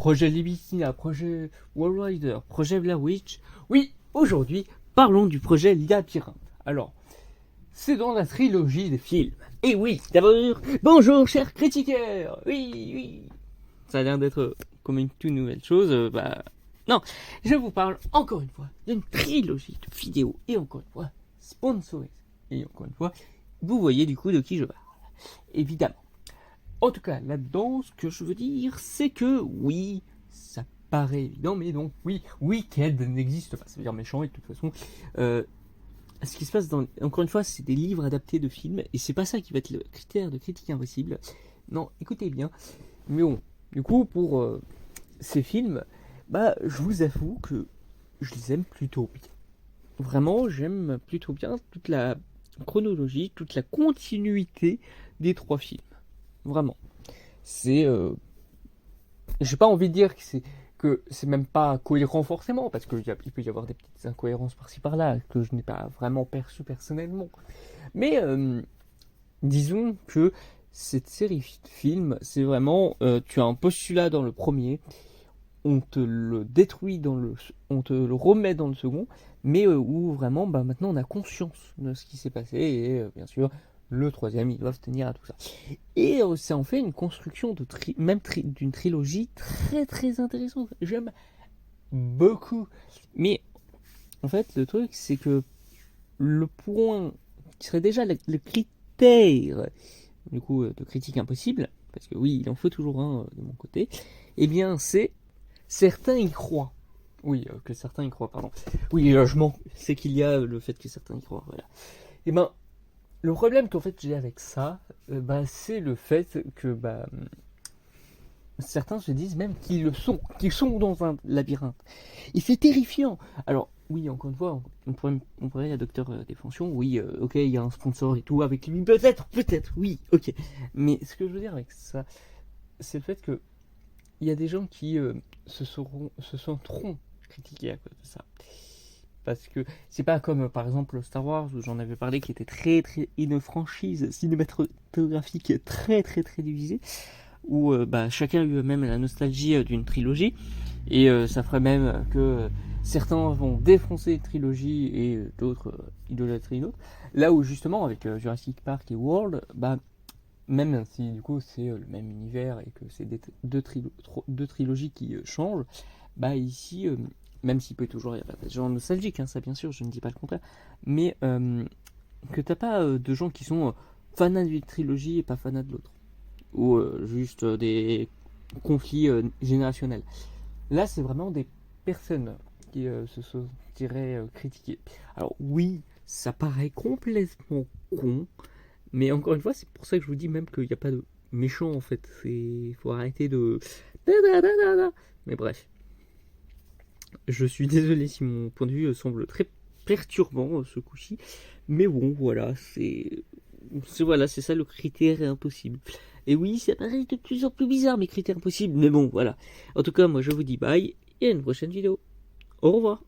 projet Libistina, projet Wall Rider, projet Blair Witch. Oui, aujourd'hui, parlons du projet Labyrinthe. Alors, c'est dans la trilogie des films. Et oui, d'abord, bonjour chers critiqueurs. Oui. Ça a l'air d'être comme une toute nouvelle chose. Non, je vous parle encore une fois d'une trilogie de vidéos. Et encore une fois, sponsorisée. Et encore une fois, vous voyez du coup de qui je parle. Évidemment. En tout cas, là-dedans, ce que je veux dire, c'est que oui, ça paraît évident, mais donc oui, Wicked n'existe pas. Ça veut dire méchant, et de toute façon, ce qui se passe encore une fois, c'est des livres adaptés de films, et c'est pas ça qui va être le critère de critique impossible. Non, écoutez bien. Mais bon, du coup, pour ces films, je vous avoue que je les aime plutôt bien. Vraiment, j'aime plutôt bien toute la chronologie, toute la continuité des 3 films. Vraiment. C'est. J'ai pas envie de dire que c'est même pas cohérent forcément, parce qu'il peut y avoir des petites incohérences par-ci par-là que je n'ai pas vraiment perçues personnellement. Mais disons que cette série de films, c'est vraiment. Tu as un postulat dans le premier, on te le détruit on te le remet dans le second, mais où vraiment, maintenant on a conscience de ce qui s'est passé, et bien sûr. Le troisième, ils doivent tenir à tout ça. Et ça en fait une construction d'une trilogie très très intéressante. J'aime beaucoup. Mais en fait, le truc, c'est que le point qui serait déjà le critère du coup de critique impossible, parce que oui, il en faut toujours un de mon côté, eh bien c'est certains y croient. Oui, que certains y croient, pardon. Oui, je mens. C'est qu'il y a le fait que certains y croient, voilà. Et le problème qu'en fait j'ai avec ça, c'est le fait que certains se disent même qu'ils sont dans un labyrinthe. Et c'est terrifiant. Alors oui, encore une fois, on pourrait à Docteur Défension, oui, ok, il y a un sponsor et tout avec lui, peut-être, oui, ok. Mais ce que je veux dire avec ça, c'est le fait que il y a des gens qui se sentiront critiqués à cause de ça. Parce que c'est pas comme par exemple Star Wars où j'en avais parlé, qui était très très une franchise cinématographique très très très divisée, où chacun a eu même la nostalgie d'une trilogie, et ça ferait même que certains vont défoncer une trilogie et d'autres idolâtrer une autre. Là où justement avec Jurassic Park et World, même si du coup c'est le même univers et que c'est deux trilogies qui changent, ici même s'il peut toujours y avoir des gens nostalgiques, ça bien sûr, je ne dis pas le contraire, mais que t'as pas de gens qui sont fanats d'une trilogie et pas fanats de l'autre, ou juste des conflits générationnels. Là, c'est vraiment des personnes qui se sentiraient critiquées. Alors oui, ça paraît complètement con, mais encore une fois, c'est pour ça que je vous dis même qu'il n'y a pas de méchant en fait. Il faut arrêter de... Mais bref. Je suis désolé si mon point de vue semble très perturbant ce coup-ci, mais bon, voilà, c'est ça le critère impossible. Et oui, ça paraît de plus en plus bizarre mes critères impossibles, mais bon, voilà. En tout cas, moi je vous dis bye et à une prochaine vidéo. Au revoir.